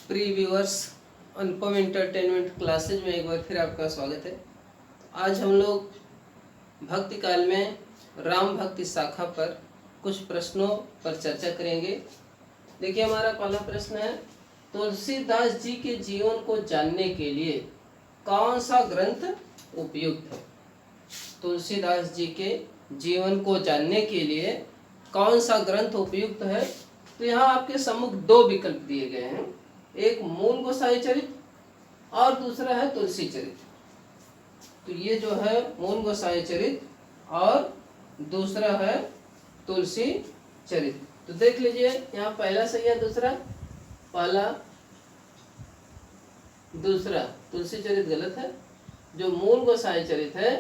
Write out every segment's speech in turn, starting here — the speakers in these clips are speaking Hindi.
प्री व्यूअर्स, अनुपम एंटरटेनमेंट क्लासेज में एक बार फिर आपका स्वागत है। आज हम लोग भक्ति काल में राम भक्ति शाखा पर कुछ प्रश्नों पर चर्चा करेंगे। देखिए, हमारा पहला प्रश्न है, तुलसीदास जी के जीवन को जानने के लिए कौन सा ग्रंथ उपयुक्त है? तुलसीदास जी के जीवन को जानने के लिए कौन सा ग्रंथ उपयुक्त है? तो यहाँ आपके सम्मुख दो विकल्प दिए गए हैं, एक मूल गोसाई चरित और दूसरा है तुलसी चरित। तो ये जो है मूल गोसाई चरित और दूसरा है तुलसी चरित। तो देख लीजिए, यहाँ पहला सही है, दूसरा पहला दूसरा तुलसी चरित गलत है। जो मूल गोसाई चरित है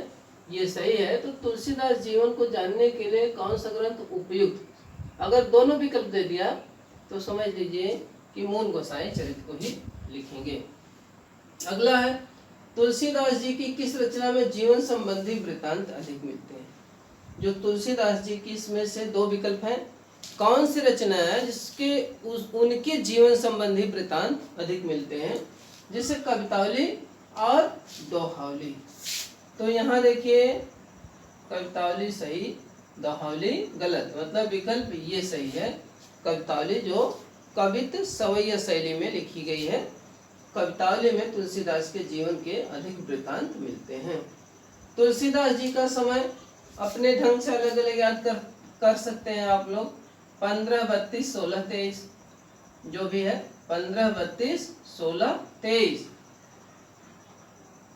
ये सही है। तो तुलसीदास जीवन को जानने के लिए कौन सा ग्रंथ उपयुक्त, अगर दोनों विकल्प दे दिया तो समझ लीजिए कि मूल गोसाई चरित को ही लिखेंगे। अगला है, तुलसीदास जी की किस रचना में जीवन संबंधी वृत्तांत अधिक मिलते हैं? जो तुलसीदास जी की इसमें से दो विकल्प हैं, कौन सी रचना है जिसके उनके जीवन संबंधी वृत्तांत अधिक मिलते हैं, जैसे कवितावली और दोहावली? तो यहाँ देखिए, कवितावली सही, दोहावली गलत, मतलब विकल्प ये सही है। कवितावली जो कवित सवैया शैली में लिखी गई है, कवितावली में तुलसीदास के जीवन के अधिक वृत्तांत मिलते हैं। तुलसीदास जी का समय अपने ढंग से अलग अलग याद कर सकते हैं आप लोग। 15, 32, 16, 23 जो भी है, 15, 32, 16, 23।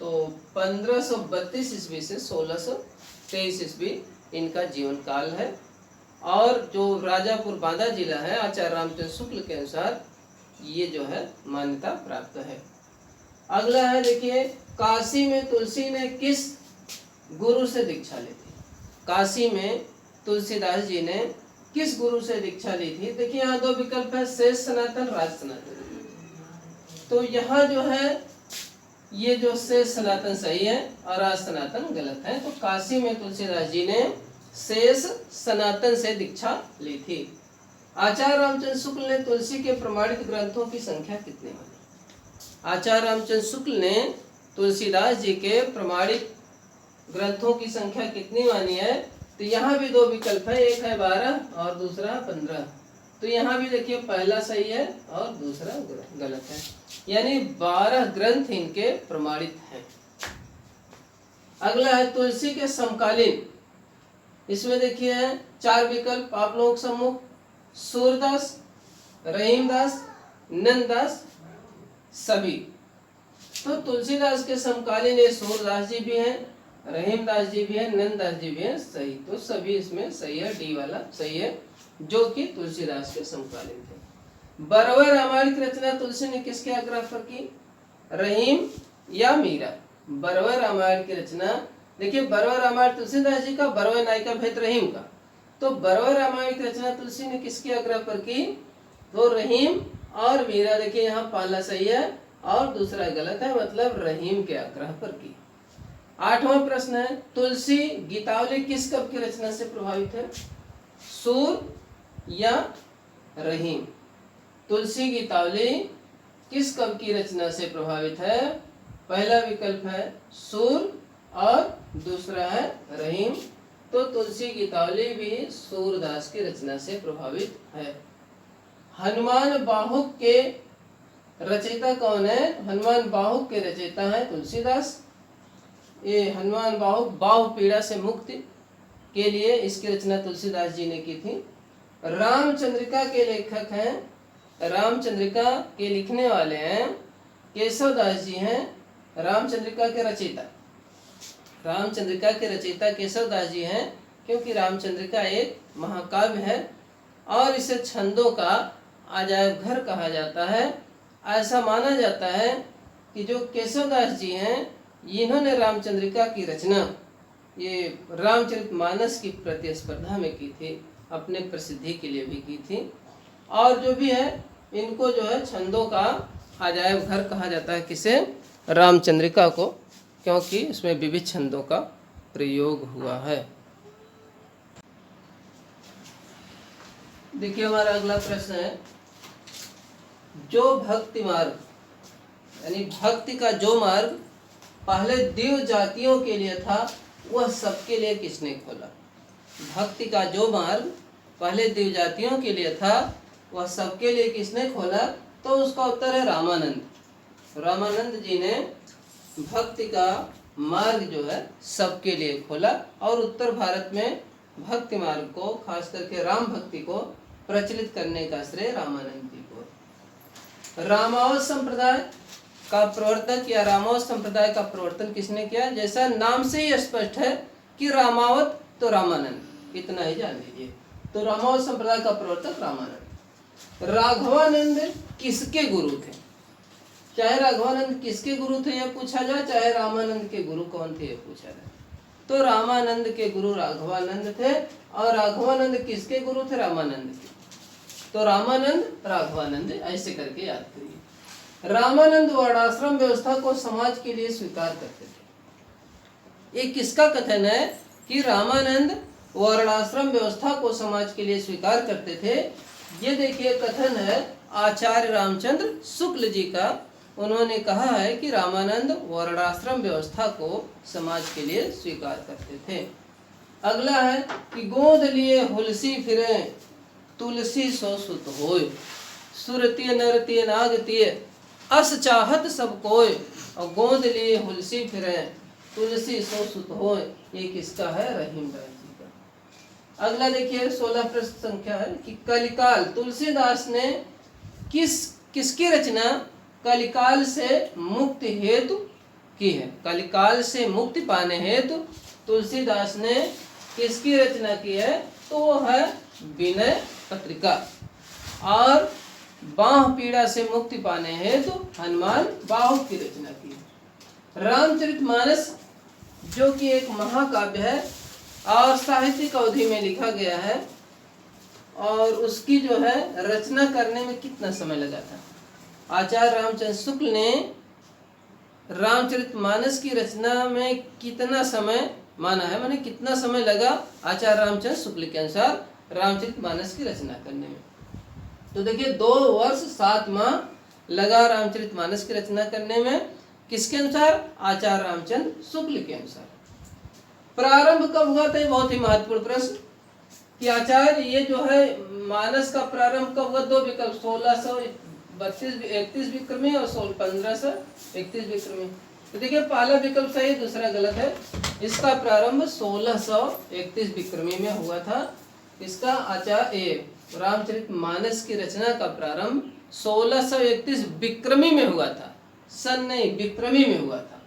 तो 1532 ईस्वी से 1623 ईस्वी इनका जीवन काल है। और जो राजापुर बांदा जिला है, आचार्य रामचंद्र शुक्ल के अनुसार ये जो है मान्यता प्राप्त है। अगला है, देखिए, काशी में तुलसी ने किस गुरु से दीक्षा ली थी? काशी में तुलसीदास जी ने किस गुरु से दीक्षा ली थी? देखिए, यहाँ दो विकल्प है, शेष सनातन, राज सनातन। तो यहाँ जो है ये जो शेष सनातन सही है और राज सनातन गलत है। तो काशी में तुलसीदास जी ने शेष सनातन से दीक्षा ली थी। आचार्य रामचंद्र शुक्ल ने तुलसी के प्रमाणित ग्रंथों की संख्या कितनी मानी? आचार्य रामचंद्र शुक्ल ने तुलसीदास जी के प्रमाणित ग्रंथों की संख्या कितनी मानी है? तो यहाँ भी दो विकल्प है, एक है 12 और दूसरा 15। तो यहाँ भी देखिए, पहला सही है और दूसरा गलत है, यानी 12 ग्रंथ इनके प्रमाणित हैं। अगला है, तुलसी के समकालीन, इसमें देखिए है 4 विकल्प आप लोगों के सम्मुख, सूरदास, रहीमदास, नंददास, सभी। तो तुलसीदास के समकालीन ये सूरदास जी भी हैं, रहीमदास जी भी हैं, नंददास जी भी हैं, सही। तो सभी इसमें सही है, डी वाला सही है, जो कि तुलसीदास के समकालीन थे। बरवा रामायण की रचना तुलसी ने किसके आग्रह पर की? रहीम या मीरा? बरवा रामायण की रचना, देखिए, बरवा रामायण तुलसीदास जी का, बरवा नायिका भेद रहीम का। तो बरवा रामायण की रचना तुलसी ने किसके आग्रह पर की? तो रहीम और मीरा। देखिए, यहाँ पहला सही है और दूसरा गलत है, मतलब रहीम के आग्रह पर की। 8वां प्रश्न है, तुलसी गीतावली किस कवि की रचना से प्रभावित है? सूर या रहीम? तुलसी गीतावली किस कवि की रचना से प्रभावित है? पहला विकल्प है सूर और दूसरा है रहीम। तो तुलसी गीतावली भी सूरदास की रचना से प्रभावित है। हनुमान बाहुक के रचयिता कौन है? हनुमान बाहुक के रचयिता है तुलसीदास। ये हनुमान बाहुक बाहु पीड़ा से मुक्ति के लिए इसकी रचना तुलसीदास जी ने की थी। रामचंद्रिका के लेखक हैं, रामचंद्रिका के लिखने वाले हैं केशवदास जी हैं। रामचंद्रिका के रचयिता, रामचंद्रिका के रचयिता केशवदास जी हैं, क्योंकि रामचंद्रिका एक महाकाव्य है और इसे छंदों का अजायब घर कहा जाता है। ऐसा माना जाता है कि जो केशवदास जी हैं, इन्होंने रामचंद्रिका की रचना ये रामचरितमानस की प्रतिस्पर्धा में की थी, अपने प्रसिद्धि के लिए भी की थी। और जो भी है, इनको जो है छंदों का अजायब घर कहा जाता है। किसे? रामचंद्रिका को, क्योंकि इसमें विविध छंदों का प्रयोग हुआ है। देखिए, हमारा अगला प्रश्न है, जो भक्ति मार्ग यानी भक्ति का जो मार्ग पहले देव जातियों के लिए था वह सबके लिए किसने खोला। भक्ति का जो मार्ग पहले देव जातियों के लिए था वह सबके लिए किसने खोला, तो उसका उत्तर है रामानंद। रामानंद जी ने भक्ति का मार्ग जो है सबके लिए खोला और उत्तर भारत में भक्ति मार्ग को, खास करके राम भक्ति को प्रचलित करने का श्रेय रामानंद जी को। रामावत संप्रदाय का प्रवर्तक या रामावत संप्रदाय का प्रवर्तन किसने किया, जैसा नाम से ही स्पष्ट है कि रामावत तो रामानंद, इतना ही जान लीजिए। तो रामावत संप्रदाय का प्रवर्तक रामानंद। राघवानंद किसके गुरु थे, चाहे राघवानंद किसके गुरु थे यह पूछा जाए, चाहे रामानंद के गुरु कौन थे यह पूछा जाए, तो रामानंद के गुरु राघवानंद थे। और राघवानंद किसके गुरु थे, रामानंद के। तो रामानंद राघवानंद ऐसे करके याद करिए। रामानंद वर्णाश्रम व्यवस्था को समाज के लिए स्वीकार करते थे। ये किसका कथन है कि रामानंद वर्णाश्रम व्यवस्था को समाज के लिए स्वीकार करते थे। ये देखिए कथन है आचार्य रामचंद्र शुक्ल जी का। उन्होंने कहा है कि रामानंद वर्णाश्रम व्यवस्था को समाज के लिए स्वीकार करते थे। अगला है कि गोद लिए हुलसी फिरे तुलसी सो सुत होय, सुरतीय नरतीय नागतीय अस चाहत सब कोय, और गोद लिए हुलसी फिरे तुलसी सो सुत होय, ये किसका है, रहीमदास जी का। अगला देखिए 16 प्रश्न संख्या है कि कलिकाल तुलसीदास ने किसकी रचना कलिकाल से मुक्ति हेतु की है। कलिकाल से मुक्ति पाने हेतु तुलसीदास ने किसकी रचना की है, तो वो है विनय पत्रिका। और बाह पीड़ा से मुक्ति पाने हेतु हनुमान बाहु की रचना की है। रामचरितमानस जो कि एक महाकाव्य है और साहित्यिक अवधि में लिखा गया है, और उसकी जो है रचना करने में कितना समय लगा था। आचार्य रामचंद्र शुक्ल ने रामचरितमानस की रचना में कितना समय माना है, माने कितना समय लगा आचार्य रामचंद्र शुक्ल के अनुसार रामचरितमानस की रचना करने में। तो देखिए 2 वर्ष 7 माह लगा रामचरितमानस की रचना करने में, किसके अनुसार, आचार्य रामचंद्र शुक्ल के अनुसार। प्रारंभ कब हुआ था, बहुत ही महत्वपूर्ण प्रश्न कि आचार्य ये जो है मानस का प्रारंभ कब हुआ। 2 विकल्प 1631 विक्रमी और 1531 विक्रमी। तो देखिए पहला विकल्प सही, दूसरा गलत है। इसका प्रारंभ 1631 विक्रमी में हुआ था। इसका आचार्य रामचरितमानस की रचना का प्रारंभ 1631 विक्रमी में हुआ था, सन नहीं विक्रमी में हुआ था।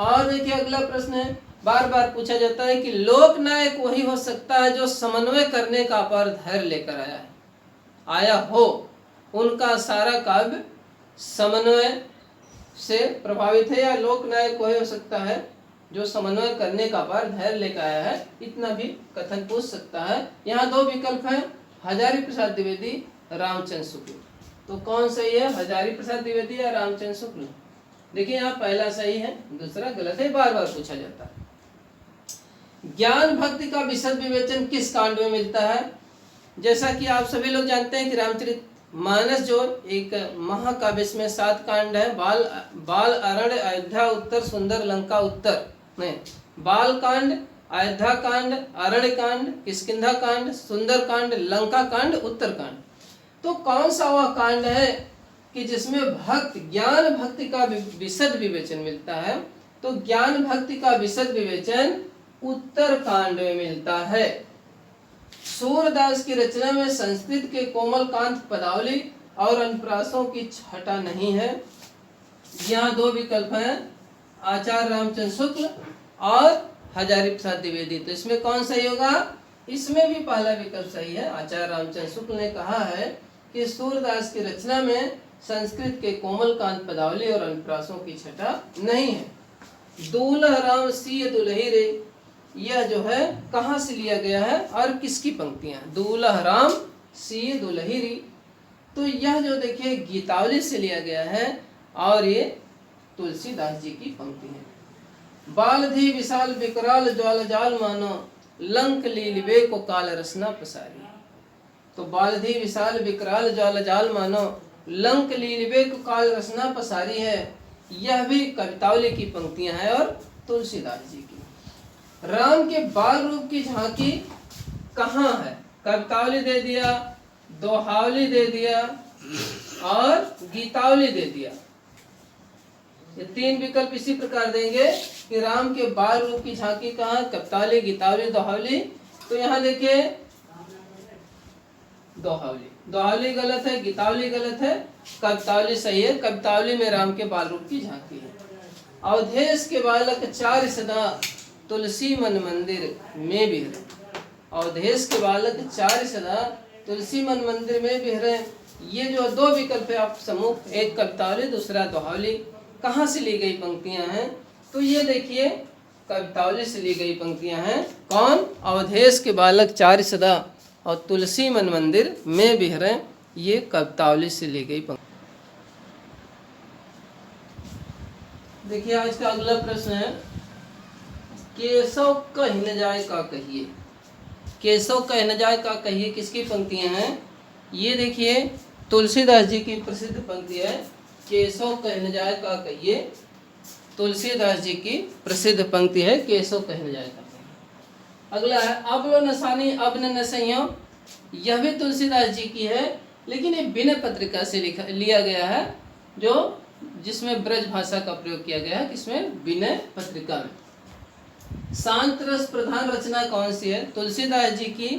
और देखिए अगला प्रश्न है, बार बार पूछा जाता है कि लोकनायक वही हो सकता है जो समन्वय करने का अपार धैर्य लेकर आया हो। उनका सारा काव्य समन्वय से प्रभावित है, या लोकनायक वही हो सकता है जो समन्वय करने का अपार धैर्य लेकर आया है, इतना भी कथन पूछ सकता है। यहाँ 2 विकल्प हैं, हजारी प्रसाद द्विवेदी, रामचंद्र शुक्ल। तो कौन सही है, हजारी प्रसाद द्विवेदी या रामचंद्र शुक्ल। देखिए यहाँ पहला सही है, दूसरा गलत है, बार बार पूछा जाता है। ज्ञान भक्ति का विशद विवेचन किस कांड में मिलता है। जैसा कि आप सभी लोग जानते हैं कि रामचरितमानस जो एक महाकाव्य, इसमें 7 कांड है। बाल अरण्य अयोध्या उत्तर सुंदर लंका उत्तर नहीं, बाल कांड, अयोध्या कांड, अरण्य कांड, किष्किंधा कांड, सुंदर कांड, लंका कांड, उत्तर कांड। तो कौन सा वह कांड है कि जिसमें ज्ञान भक्ति का विशद विवेचन मिलता है। तो ज्ञान भक्ति का विशद विवेचन उत्तर कांड में मिलता है। सूरदास की रचना में संस्कृत के कोमल कांत पदावली और अनुप्रासों की छटा नहीं है। यहाँ 2 विकल्प हैं, आचार्य रामचंद्र शुक्ल और हजारी प्रसाद द्विवेदी। तो इसमें कौन सही होगा, इसमें भी पहला विकल्प सही है। आचार्य रामचंद्र शुक्ल ने कहा है कि सूरदास की रचना में संस्कृत के कोमल कांत पदावली और अनुप्रासों की छटा नहीं है। दूल्हा राम सिय दुल्ही रे, यह जो है कहाँ से लिया गया है और किसकी पंक्तियां, दूल्हा राम सिय दुल्ही रे। तो यह जो देखिए गीतावली से लिया गया है और ये तुलसीदास जी की पंक्ति है। बालधि विशाल विकराल ज्वाल जाल मानो, लंक लीलिबे को काल रसना पसारी। तो बालधि विशाल विकराल ज्वाल जाल मानो, लंक लीलिबे को काल रचना पसारी है, यह भी कवितावली की पंक्तियां हैं और तुलसीदास जी की। राम के बाल रूप की झांकी कहाँ है? कवितावली दे दिया, दोहावली दे दिया और गीतावली दे दिया। ये तीन विकल्प इसी प्रकार देंगे कि राम के बाल रूप की झांकी कहाँ, कवितावली, गीतावली, दोहावली। तो यहाँ देखिए दोहावली, दोहावली गलत है, गीतावली गलत है, कवितावली सही है। कवितावली में राम के बाल रूप की झांकी है। अवधेश के बालक चार सदा तुलसी मन मंदिर में बिहरे। अवधेश के बालक चार सदा तुलसी मन मंदिर में बिहरे। ये जो दो विकल्प है आप समूह, एक कवितावली दूसरा दोहावली, कहाँ से ली गई पंक्तियां हैं? तो ये देखिए कवितावली से ली गई पंक्तियां हैं। कौन? अवधेश के बालक चार सदा और तुलसी मन मंदिर में बिहरे, ये कवितावली से ली गई पंक्ति। देखिए आज का अगला प्रश्न है, केशव कह न जाए का कहिए। केशव कह न जाए का कहिए किसकी पंक्तियां हैं? ये देखिए तुलसीदास जी की प्रसिद्ध पंक्ति है, केशव कह न जाए का कहिए। तुलसीदास जी की प्रसिद्ध पंक्ति है, केशव कह न जाए का कहिए। अगला है, अब लो नसानी अब न नसइयों। यह भी तुलसीदास जी की है, लेकिन ये विनय पत्रिका से लिया गया है, जो जिसमें ब्रज भाषा का प्रयोग किया गया है। किसमें? विनय पत्रिका में। शांत रस प्रधान रचना कौन सी है? तुलसीदास जी की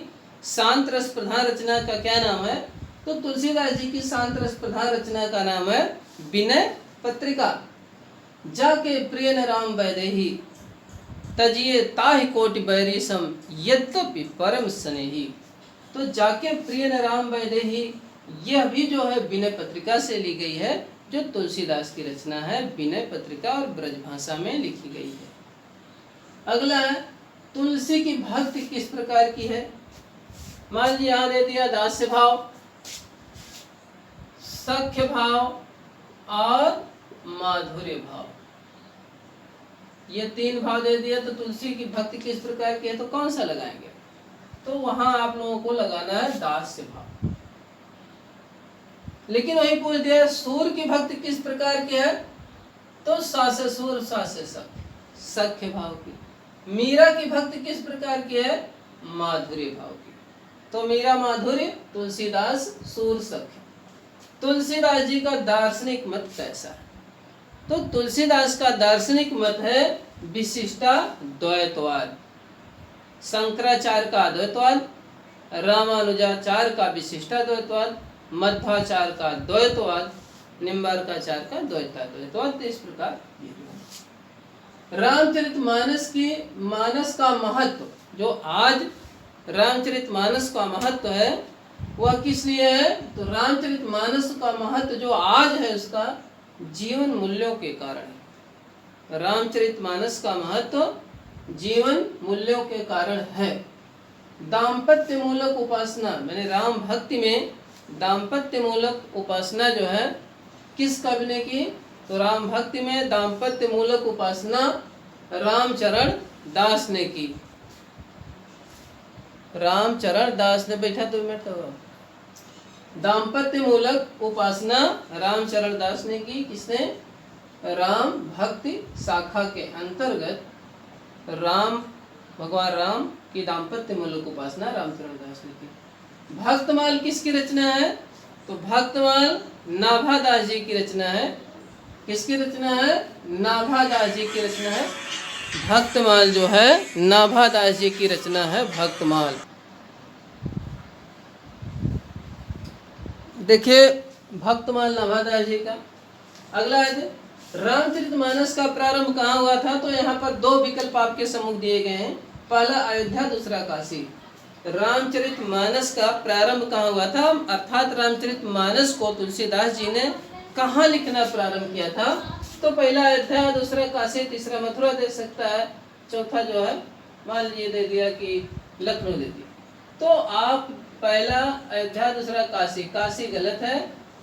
शांत रस प्रधान रचना का क्या नाम है? तो तुलसीदास जी की शांत रस प्रधान रचना का नाम है विनय पत्रिका। जाके प्रिय न राम वैदेही तजिए ताहि कोटि बैरी सम यद्यपि परम स्नेही। तो जाके प्रिय न राम वैदेही, यह भी जो है विनय पत्रिका से ली गई है, जो तुलसीदास की रचना है। विनय पत्रिका और ब्रज भाषा में लिखी गई है। अगला है, तुलसी की भक्ति किस प्रकार की है? मान लीजिए यहाँ दे दिया दास्य भाव, सख्य भाव और माधुर्य भाव। ये तीन भाव दे दिया, तो तुलसी की भक्ति किस प्रकार की है, तो कौन सा लगाएंगे? तो वहां आप लोगों को लगाना है दास्य भाव। लेकिन वही पूछ दिया सूर की भक्ति किस प्रकार की है, तो सासे सूर सासे सख्य भाव की। मीरा की भक्ति किस प्रकार की है? माधुर्य भाव की। तो मीरा माधुर्य, तुलसीदास सूर सख्य। तुलसीदास जी का दार्शनिक मत कैसा है? तो तुलसीदास का दार्शनिक मत है विशिष्टा द्वैतवाद। शंकराचार्य का अद्वैतवाद, रामानुजाचार्य का विशिष्टा द्वैतवाद, मध्वाचार्य का द्वैतवाद, निम्बार्काचार्य का द्वैतवाद। इस प्रकार रामचरितमानस का महत्व, जो आज रामचरितमानस का महत्व है वह किस लिए है? तो रामचरितमानस का महत्व जो आज है उसका जीवन मूल्यों के कारण है। रामचरितमानस का महत्व जीवन मूल्यों के कारण है। दाम्पत्य मूलक उपासना, मैंने राम भक्ति में दाम्पत्य मूलक उपासना जो है किस कवि ने की? तो राम भक्ति में दाम्पत्य मूलक उपासना रामचरण दास ने की। रामचरण दास ने, बैठा 2 मिनट तो। दाम्पत्य मूलक उपासना रामचरण दास ने की। किसने? राम भक्ति शाखा के अंतर्गत राम, भगवान राम की दाम्पत्य मूलक उपासना रामचरण दास ने की। भक्तमाल किसकी रचना है? तो भक्तमाल नाभादास जी की रचना है। किसकी रचना है? नाभादास जी की रचना है। भक्तमाल जो है नाभादास जी की रचना है। भक्तमाल देखिए, भक्तमाल नाभादास जी का। अगला है रामचरितमानस का प्रारंभ कहाँ हुआ था? तो यहाँ पर 2 विकल्प आपके सम्मुख दिए गए हैं, पहला अयोध्या, दूसरा काशी। रामचरितमानस का प्रारंभ कहाँ हुआ था? अर्थात रामचरितमानस को तुलसीदास जी ने कहाँ लिखना प्रारंभ किया था? तो पहला अयोध्या, दूसरा काशी, तीसरा मथुरा दे सकता है, चौथा जो है मान लीजिए दे दिया कि लखनऊ दे दिया। तो आप पहला अयोध्या, दूसरा काशी। काशी गलत है,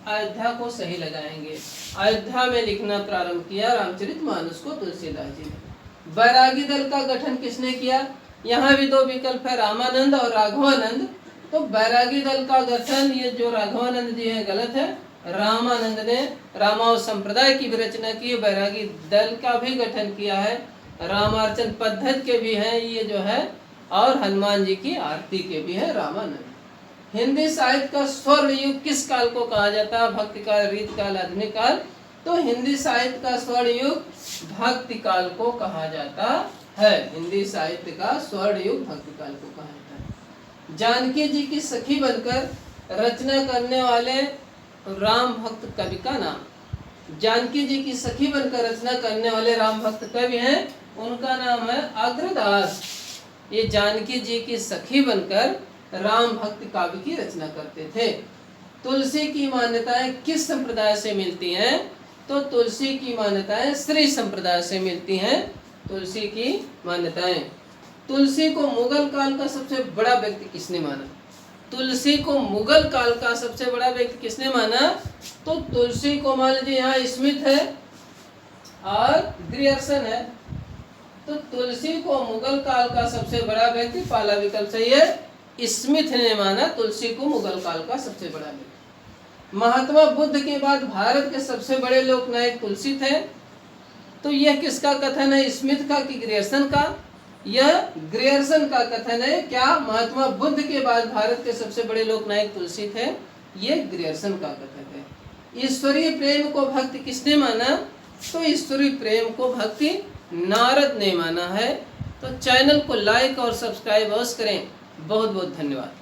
अयोध्या को सही लगाएंगे। अयोध्या में लिखना प्रारंभ किया रामचरितमानस को तुलसीदास जी ने। बैरागी दल का गठन किसने किया? यहाँ भी 2 विकल्प है, रामानंद और राघवानंद। तो बैरागी दल का गठन ये जो राघवानंद जी है गलत है, रामानंद ने रामाव संप्रदाय की भी रचना की, बैरागी दल का भी गठन किया है, रामार्चन पद्धति के भी हैं ये जो है, और हनुमान जी की आरती के भी है रामानंद। हिंदी साहित्य का स्वर्ण युग किस काल को कहा जाता है? भक्ति काल, रीत काल, आधुनिक काल। तो हिंदी साहित्य का स्वर्ण युग भक्ति काल को कहा जाता है। हिंदी साहित्य का स्वर्ण युग भक्ति काल को कहा जाता है। जानकी जी की सखी बनकर रचना करने वाले राम भक्त कवि का नाम। जानकी जी की सखी बनकर रचना करने वाले राम भक्त कवि हैं, उनका नाम है अग्रदास। ये जानकी जी की सखी बनकर राम भक्त काव्य की रचना करते थे। तुलसी की मान्यताएं किस संप्रदाय से मिलती हैं? तो तुलसी की मान्यताएं श्री संप्रदाय से मिलती हैं। तुलसी की मान्यताएं। तुलसी को मुगल काल का सबसे बड़ा व्यक्ति किसने माना? तुलसी को मुगल काल का सबसे बड़ा व्यक्ति किसने माना? तो तुलसी को मान लीजिए यहाँ स्मिथ है और ग्रियर्सन है, तो तुलसी को मुगल काल का सबसे बड़ा व्यक्ति, पहला विकल्प सही है, स्मिथ ने माना तुलसी को मुगल काल का सबसे बड़ा व्यक्ति। महात्मा बुद्ध के बाद भारत के सबसे बड़े लोकनायक तुलसी थे, तो यह किसका कथन है? स्मिथ का कि ग्रियर्सन का? यह ग्रियर्सन का कथन है। क्या महात्मा बुद्ध के बाद भारत के सबसे बड़े लोकनायक तुलसी थे? ये ग्रियर्सन का कथन है। ईश्वरीय प्रेम को भक्ति किसने माना? तो ईश्वरीय प्रेम को भक्ति नारद ने माना है। तो चैनल को लाइक और सब्सक्राइब अवश्य करें। बहुत बहुत धन्यवाद।